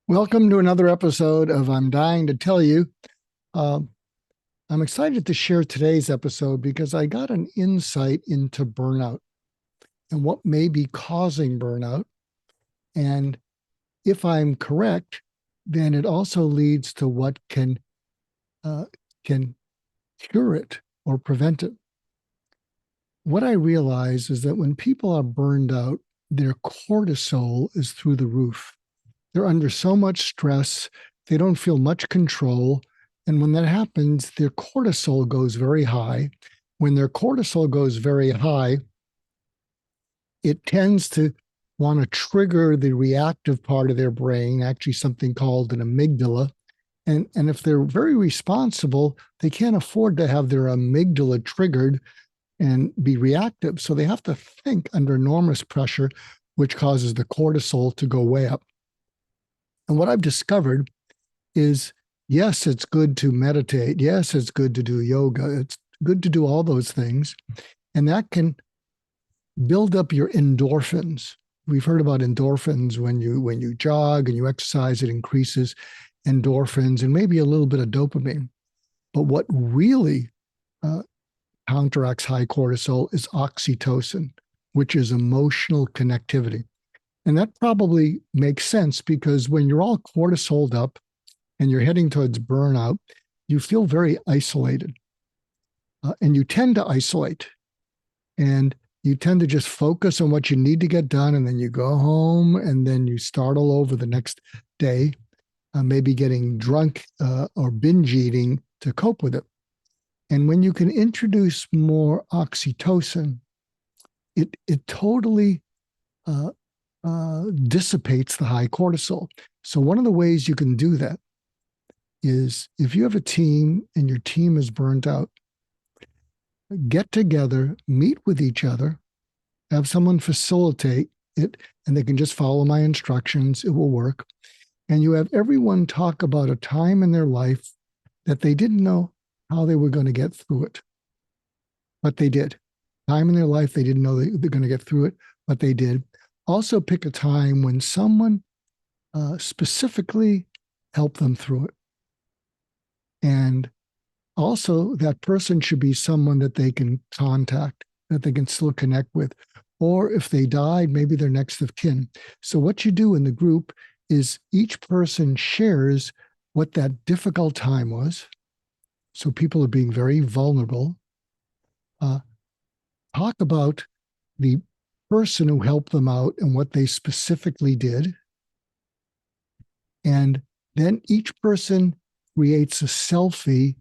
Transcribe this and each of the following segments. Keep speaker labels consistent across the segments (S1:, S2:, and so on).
S1: Welcome to another episode of I'm Dying to Tell You. Um, I'm excited to share today's episode because I got an insight into burnout and what may be causing burnout. And if I'm correct, then it also leads to what uh, can cure it or prevent it. What I realize is that when people are burned out, their cortisol is through the roof. They're under so much stress, they don't feel much control. And when that happens, their cortisol goes very high. When their cortisol goes very high, it tends to want to trigger the reactive part of their brain, actually something called an amygdala. And if they're very responsible, they can't afford to have their amygdala triggered and be reactive. So they have to think under enormous pressure, which causes the cortisol to go way up. And what I've discovered is yes, it's good to meditate. Yes, it's good to do yoga. It's good to do all those things. And that can build up your endorphins. We've heard about endorphins when you jog and you exercise, it increases endorphins and maybe a little bit of dopamine. But what really uh, counteracts high cortisol is oxytocin, which is emotional connectivity. And that probably makes sense because when you're all cortisoled up and you're heading towards burnout, you feel very isolated. And you tend to isolate and you tend to just focus on what you need to get done. And then you go home and then you start all over the next day, maybe getting drunk or binge eating to cope with it. And when you can introduce more oxytocin, it totally dissipates the high cortisol. So one of the ways you can do that is if you have a team and your team is burnt out, get together, meet with each other, have someone facilitate it, and they can just follow my instructions. It will work. And you have everyone talk about a time in their life that they didn't know how they were going to get through it, but they did. Time in their life, they didn't know they're going to get through it, but they did. Also pick a time when someone specifically helped them through it. And also, that person should be someone that they can contact, that they can still connect with. Or if they died, maybe they're next of kin. So, what you do in the group is each person shares what that difficult time was. So, people are being very vulnerable. Talk about the person who helped them out and what they specifically did. And then each person creates a selfie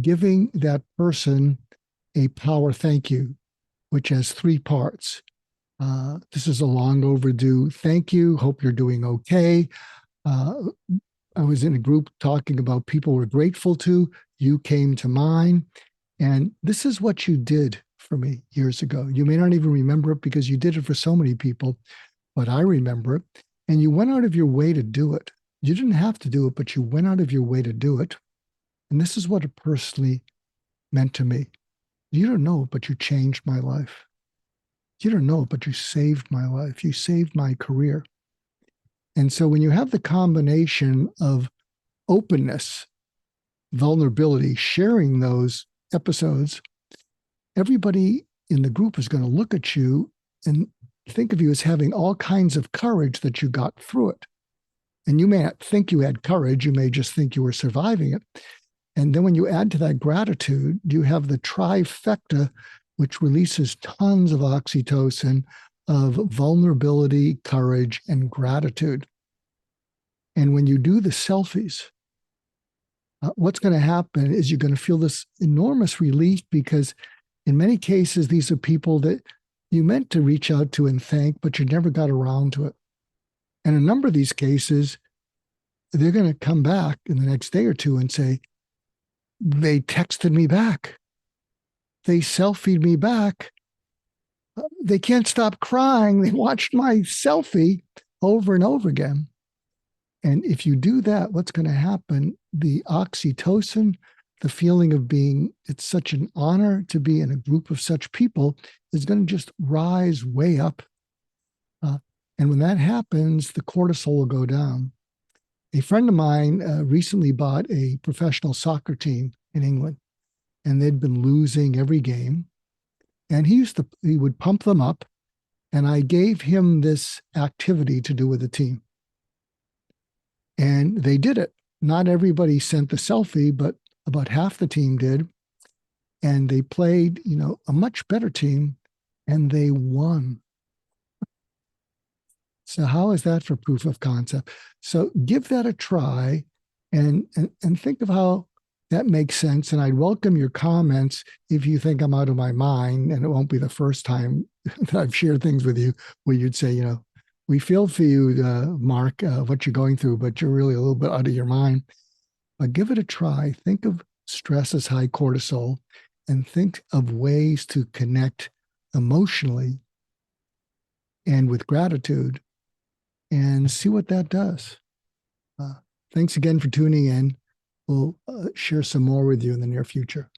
S1: giving that person a power thank you, which has three parts. This is a long overdue thank you. Hope you're doing okay. I was in a group talking about people we're grateful to. You came to mind. And this is what you did for me years ago. You may not even remember it because you did it for so many people, but I remember it. And you went out of your way to do it. You didn't have to do it, but you went out of your way to do it. And this is what it personally meant to me. You don't know, but you changed my life. You don't know, but you saved my life. You saved my career. And so when you have the combination of openness, vulnerability, sharing those episodes, everybody in the group is going to look at you and think of you as having all kinds of courage that you got through it. And you may not think you had courage, you may just think you were surviving it. And then when you add to that gratitude, you have the trifecta, which releases tons of oxytocin, of vulnerability, courage, and gratitude. And when you do the selfies, what's going to happen is you're going to feel this enormous relief because in many cases, these are people that you meant to reach out to and thank, but you never got around to it. And a number of these cases, they're going to come back in the next day or two and say, they texted me back. They selfied me back. They can't stop crying. They watched my selfie over and over again. And if you do that, what's going to happen? The oxytocin, the feeling of being, it's such an honor to be in a group of such people, is going to just rise way up. And when that happens, the cortisol will go down. A friend of mine recently bought a professional soccer team in England, and they'd been losing every game. And he would pump them up, and I gave him this activity to do with the team. And they did it. Not everybody sent the selfie, but about half the team did. And they played, a much better team, and they won. So how is that for proof of concept? So give that a try and think of how that makes sense. And I'd welcome your comments if you think I'm out of my mind, and it won't be the first time that I've shared things with you where you'd say, we feel for you, Mark, what you're going through, but you're really a little bit out of your mind. But give it a try. Think of stress as high cortisol and think of ways to connect emotionally and with gratitude and see what that does. Thanks again for tuning in. We'll share some more with you in the near future.